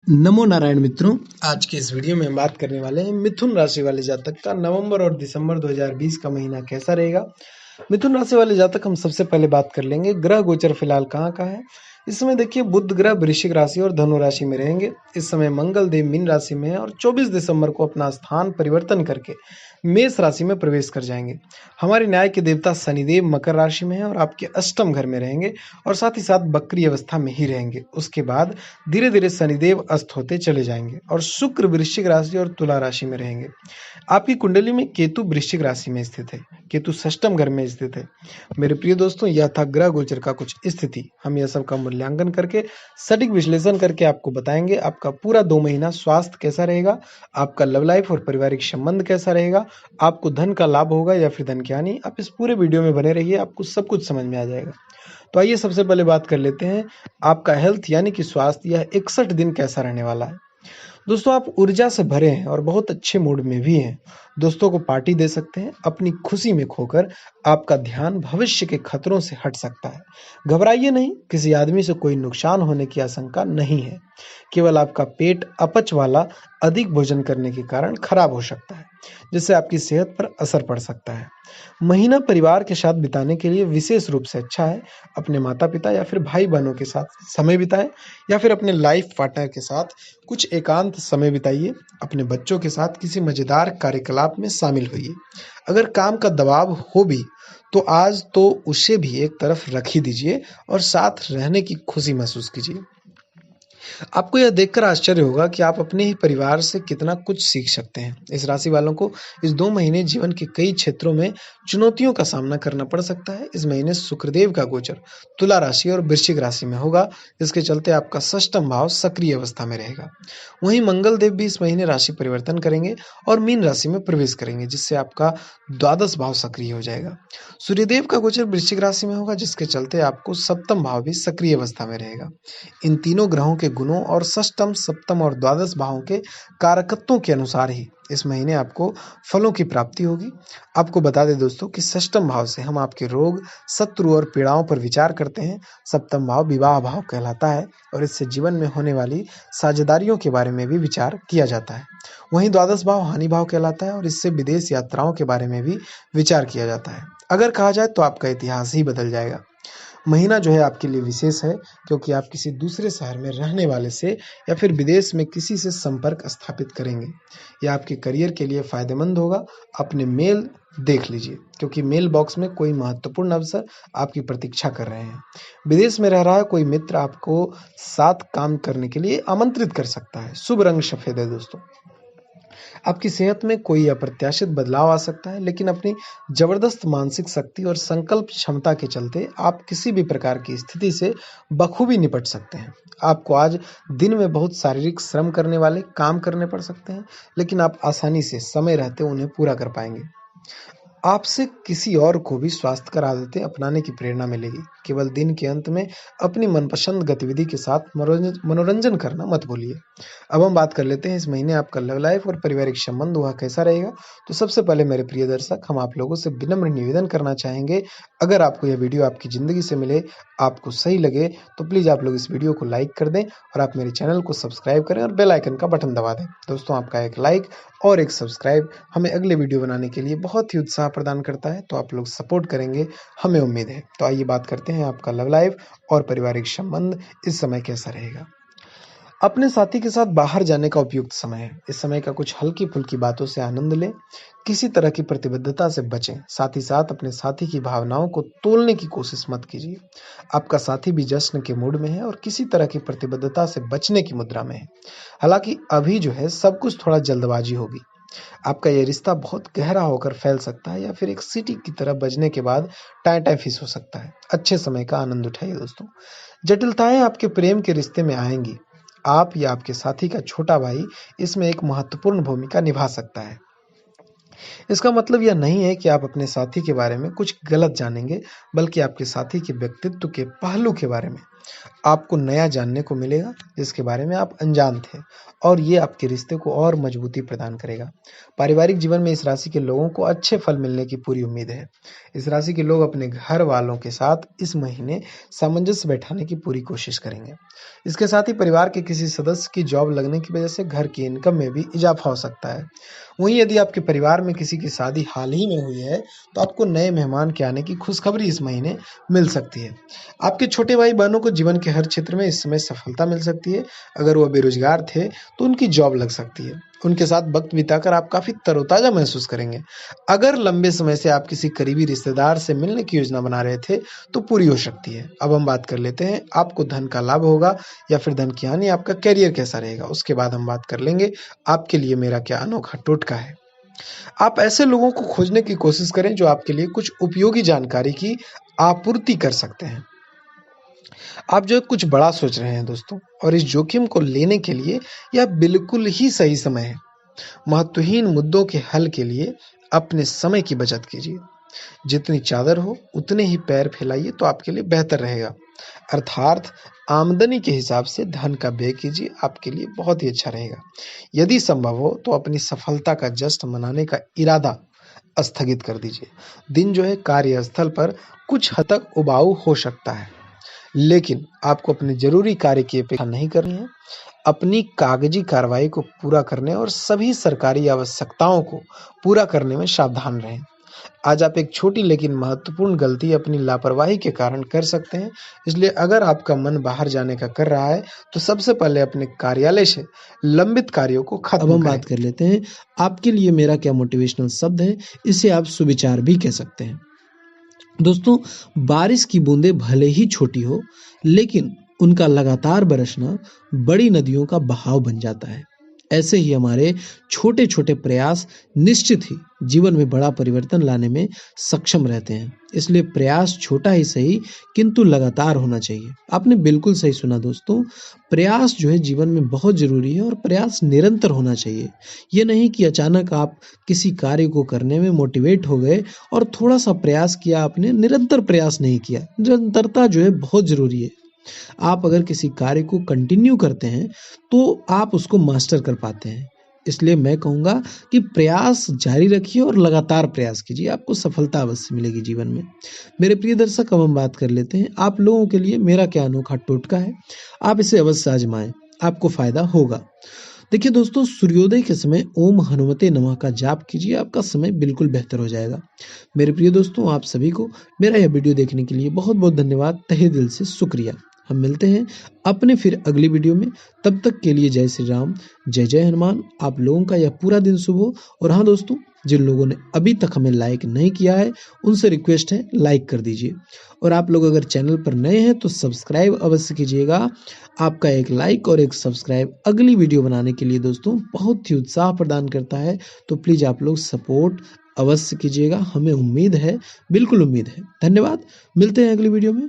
नमो नारायण मित्रों, आज के इस वीडियो में हम बात करने वाले हैं मिथुन राशि वाले जातक का नवंबर और दिसंबर 2020 का महीना कैसा रहेगा। मिथुन राशि वाले जातक हम सबसे पहले बात कर लेंगे ग्रह गोचर फिलहाल कहाँ का है। इस समय देखिए बुध ग्रह वृश्चिक राशि और धनु राशि में रहेंगे। इस समय मंगल देव मीन राशि में है और 24 दिसंबर को अपना स्थान परिवर्तन करके मेष राशि में प्रवेश कर जाएंगे। हमारे न्याय के देवता शनिदेव मकर राशि में है और आपके अष्टम घर में रहेंगे और साथ ही साथ वक्री अवस्था में ही रहेंगे। उसके बाद धीरे धीरे शनिदेव अस्त होते चले जाएंगे और शुक्र वृश्चिक राशि और तुला राशि में रहेंगे। आपकी कुंडली में केतु वृश्चिक राशि में स्थित है, केतु षष्टम घर में स्थित है। मेरे प्रिय दोस्तों, यह था ग्रह गोचर का कुछ स्थिति। हम यह सब का मूल्यांकन करके सटीक विश्लेषण करके आपको बताएंगे आपका पूरा 2 महीना स्वास्थ्य कैसा रहेगा, आपका लव लाइफ और पारिवारिक संबंध कैसा रहेगा, आपको धन का लाभ होगा या फिर धन की हानि। आप इस पूरे वीडियो में बने रहिए, आपको सब कुछ समझ में आ जाएगा। तो आइए सबसे पहले बात कर लेते हैं आपका हेल्थ यानी कि स्वास्थ्य, यह 61 दिन कैसा रहने वाला है। दोस्तों, आप ऊर्जा से भरे हैं और बहुत अच्छे मूड में भी हैं। दोस्तों को पार्टी दे सकते हैं। अपनी खुशी में खोकर आपका ध्यान भविष्य के खतरों से हट सकता है। घबराइए नहीं, किसी आदमी से कोई नुकसान होने की आशंका नहीं है। केवल आपका पेट अपच वाला अधिक भोजन करने के कारण खराब हो सकता है, जिससे आपकी सेहत पर असर पड़ सकता है। महीना परिवार के साथ बिताने के लिए विशेष रूप से अच्छा है। अपने माता पिता या फिर भाई बहनों के साथ समय बिताएं या फिर अपने लाइफ पार्टनर के साथ कुछ एकांत समय बिताइए। अपने बच्चों के साथ किसी मजेदार कार्यकलाप में शामिल होइए। अगर काम का दबाव हो भी तो आज तो उसे भी एक तरफ रख ही दीजिए और साथ रहने की खुशी महसूस कीजिए। आपको यह देखकर आश्चर्य होगा कि आप अपने ही परिवार से कितना कुछ सीख सकते हैं। इस राशि वालों को इस 2 महीने जीवन के कई क्षेत्रों में चुनौतियों का सामना करना पड़ सकता है। इस महीने शुक्रदेव का गोचर तुला राशि और वृश्चिक राशि में होगा, जिसके चलते आपका षष्ठम भाव सक्रिय अवस्था में रहेगा। वहीं मंगल देव भी इस महीने राशि परिवर्तन करेंगे और मीन राशि में प्रवेश करेंगे, जिससे आपका द्वादश भाव सक्रिय हो जाएगा। सूर्यदेव का गोचर वृश्चिक राशि में होगा, जिसके चलते आपको सप्तम भाव भी सक्रिय अवस्था में रहेगा। इन तीनों ग्रहों के गुणों और षष्टम, सप्तम और द्वादश भावों के कारकत्वों के अनुसार ही इस महीने आपको फलों की प्राप्ति होगी। आपको बता दें दोस्तों कि षष्टम भाव से हम आपके रोग, शत्रु और पीड़ाओं पर विचार करते हैं। सप्तम भाव विवाह भाव कहलाता है और इससे जीवन में होने वाली साझेदारियों के बारे में भी विचार किया जाता है। वहीं द्वादश भाव हानि भाव कहलाता है और इससे विदेश यात्राओं के बारे में भी विचार किया जाता है। अगर कहा जाए तो आपका इतिहास ही बदल जाएगा। महीना जो है आपके लिए विशेष है, क्योंकि आप किसी दूसरे शहर में रहने वाले से या फिर विदेश में किसी से संपर्क स्थापित करेंगे। यह आपके करियर के लिए फायदेमंद होगा। अपने मेल देख लीजिए, क्योंकि मेल बॉक्स में कोई महत्वपूर्ण अवसर आपकी प्रतीक्षा कर रहे हैं। विदेश में रह रहा है कोई मित्र आपको साथ काम करने के लिए आमंत्रित कर सकता है। शुभ रंग सफेद है दोस्तों। आपकी सेहत में कोई अप्रत्याशित बदलाव आ सकता है, लेकिन अपनी जबरदस्त मानसिक शक्ति और संकल्प क्षमता के चलते आप किसी भी प्रकार की स्थिति से बखूबी निपट सकते हैं। आपको आज दिन में बहुत शारीरिक श्रम करने वाले काम करने पड़ सकते हैं, लेकिन आप आसानी से समय रहते उन्हें पूरा कर पाएंगे। आपसे किसी और को भी स्वास्थ्यकर आदतें अपनाने की प्रेरणा मिलेगी। केवल दिन के अंत में अपनी मनपसंद गतिविधि के साथ मनोरंजन करना मत भूलिए। अब हम बात कर लेते हैं इस महीने आपका लव लाइफ और पारिवारिक संबंध वह कैसा रहेगा। तो सबसे पहले मेरे प्रिय दर्शक, हम आप लोगों से विनम्र निवेदन करना चाहेंगे, अगर आपको यह वीडियो आपकी ज़िंदगी से मिले, आपको सही लगे, तो प्लीज़ आप लोग इस वीडियो को लाइक कर दें और आप मेरे चैनल को सब्सक्राइब करें और बेल आइकन का बटन दबा दें। दोस्तों, आपका एक लाइक और एक सब्सक्राइब हमें अगले वीडियो बनाने के लिए बहुत ही उत्साह प्रदान करता है, तो आप लोग सपोर्ट करेंगे, हमें उम्मीद है। तो आइए बात करते हैं आपका लव लाइफ और पारिवारिक संबंध इस समय कैसा रहेगा। अपने साथी के साथ बाहर जाने का उपयुक्त समय है। इस समय का कुछ हल्की फुल्की बातों से आनंद लें। किसी तरह की प्रतिबद्धता से बचें। साथ ही साथ अपने साथी की भावनाओं को तोलने की कोशिश मत कीजिए। आपका साथी भी जश्न के मूड में है और किसी तरह की प्रतिबद्धता से बचने की मुद्रा में है। हालांकि अभी जो है सब कुछ थोड़ा जल्दबाजी होगी। आपका ये रिश्ता बहुत गहरा होकर फैल सकता है या फिर एक सीटी की तरह बजने के बाद टाई टाई फिस हो सकता है। अच्छे समय का आनंद उठाइए दोस्तों। जटिलताएं आपके प्रेम के रिश्ते में आएंगी। आप या आपके साथी का छोटा भाई इसमें एक महत्वपूर्ण भूमिका निभा सकता है। इसका मतलब यह नहीं है कि आप अपने साथी के बारे में कुछ गलत जानेंगे, बल्कि आपके साथी के व्यक्तित्व के पहलू के बारे में आपको नया जानने को मिलेगा, जिसके बारे में आप अनजान थे। और ये आपके रिश्ते को और मजबूती प्रदान करेगा। पारिवारिक जीवन में इस राशि के लोगों को अच्छे फल मिलने की पूरी उम्मीद है। इस राशि के लोग अपने घर वालों के साथ इस महीने सामंजस्य बैठाने की पूरी कोशिश करेंगे। इसके साथ ही परिवार के किसी सदस्य की जॉब लगने की वजह से घर की इनकम में भी इजाफा हो सकता है। वहीं यदि आपके परिवार में किसी की शादी हाल ही में हुई है तो आपको नए मेहमान के आने की खुशखबरी इस महीने मिल सकती है। आपके छोटे भाई बहनों को जीवन के हर क्षेत्र में इस समय सफलता मिल सकती है। अगर वह बेरोजगार थे तो उनकी जॉब लग सकती है। उनके साथ वक्त बिताकर आप काफी तरोताजा महसूस करेंगे। अगर लंबे समय से आप किसी करीबी रिश्तेदार से मिलने की योजना बना रहे थे तो पूरी हो सकती है। अब हम बात कर लेते हैं आपको धन का लाभ होगा या फिर धन की हानि, आपका करियर कैसा रहेगा। उसके बाद हम बात कर लेंगे आपके लिए मेरा क्या अनोखा टोटका है। आप ऐसे लोगों को खोजने की कोशिश करें जो आपके लिए कुछ उपयोगी जानकारी की आपूर्ति कर सकते हैं। आप जो है कुछ बड़ा सोच रहे हैं दोस्तों, और इस जोखिम को लेने के लिए यह बिल्कुल ही सही समय है। महत्वहीन मुद्दों के हल के लिए अपने समय की बचत कीजिए। जितनी चादर हो उतने ही पैर फैलाइए तो आपके लिए बेहतर रहेगा। अर्थात आमदनी के हिसाब से धन का व्यय कीजिए, आपके लिए बहुत ही अच्छा रहेगा। यदि संभव हो तो अपनी सफलता का जश्न मनाने का इरादा स्थगित कर दीजिए। दिन जो है कार्यस्थल पर कुछ हद तक उबाऊ हो सकता है, लेकिन आपको अपने जरूरी कार्य की अपेक्षा नहीं करनी है। अपनी कागजी कार्रवाई को पूरा करने और सभी सरकारी आवश्यकताओं को पूरा करने में सावधान रहें। आज आप एक छोटी लेकिन महत्वपूर्ण गलती अपनी लापरवाही के कारण कर सकते हैं। इसलिए अगर आपका मन बाहर जाने का कर रहा है तो सबसे पहले अपने कार्यालय से लंबित कार्यों को खत्म करें। अब हम बात कर लेते हैं आपके लिए मेरा क्या मोटिवेशनल शब्द है। इसे आप सुविचार भी कह सकते हैं। दोस्तों, बारिश की बूंदें भले ही छोटी हो, लेकिन उनका लगातार बरसना बड़ी नदियों का बहाव बन जाता है। ऐसे ही हमारे छोटे छोटे प्रयास निश्चित ही जीवन में बड़ा परिवर्तन लाने में सक्षम रहते हैं। इसलिए प्रयास छोटा ही सही किंतु लगातार होना चाहिए। आपने बिल्कुल सही सुना दोस्तों, प्रयास जो है जीवन में बहुत जरूरी है और प्रयास निरंतर होना चाहिए। ये नहीं कि अचानक आप किसी कार्य को करने में मोटिवेट हो गए और थोड़ा सा प्रयास किया, आपने निरंतर प्रयास नहीं किया। निरंतरता जो है बहुत जरूरी है। आप अगर किसी कार्य को कंटिन्यू करते हैं तो आप उसको मास्टर कर पाते हैं। इसलिए मैं कहूँगा कि प्रयास जारी रखिए और लगातार प्रयास कीजिए, आपको सफलता अवश्य मिलेगी जीवन में। मेरे प्रिय दर्शक, अब हम बात कर लेते हैं आप लोगों के लिए मेरा क्या अनोखा टोटका है। आप इसे अवश्य आजमाएं, आपको फायदा होगा। देखिए दोस्तों, सूर्योदय के समय ओम हनुमते नमः का जाप कीजिए, आपका समय बिल्कुल बेहतर हो जाएगा। मेरे प्रिय दोस्तों, आप सभी को मेरा यह वीडियो देखने के लिए बहुत बहुत धन्यवाद, तहे दिल से शुक्रिया। हम मिलते हैं अपने फिर अगली वीडियो में। तब तक के लिए जय श्री राम, जय जय हनुमान। आप लोगों का यह पूरा दिन शुभ हो। और हाँ दोस्तों, जिन लोगों ने अभी तक हमें लाइक नहीं किया है उनसे रिक्वेस्ट है, लाइक कर दीजिए। और आप लोग अगर चैनल पर नए हैं तो सब्सक्राइब अवश्य कीजिएगा। आपका एक लाइक और एक सब्सक्राइब अगली वीडियो बनाने के लिए दोस्तों बहुत ही उत्साह प्रदान करता है। तो प्लीज आप लोग सपोर्ट अवश्य कीजिएगा, हमें उम्मीद है, बिल्कुल उम्मीद है। धन्यवाद, मिलते हैं अगली वीडियो में।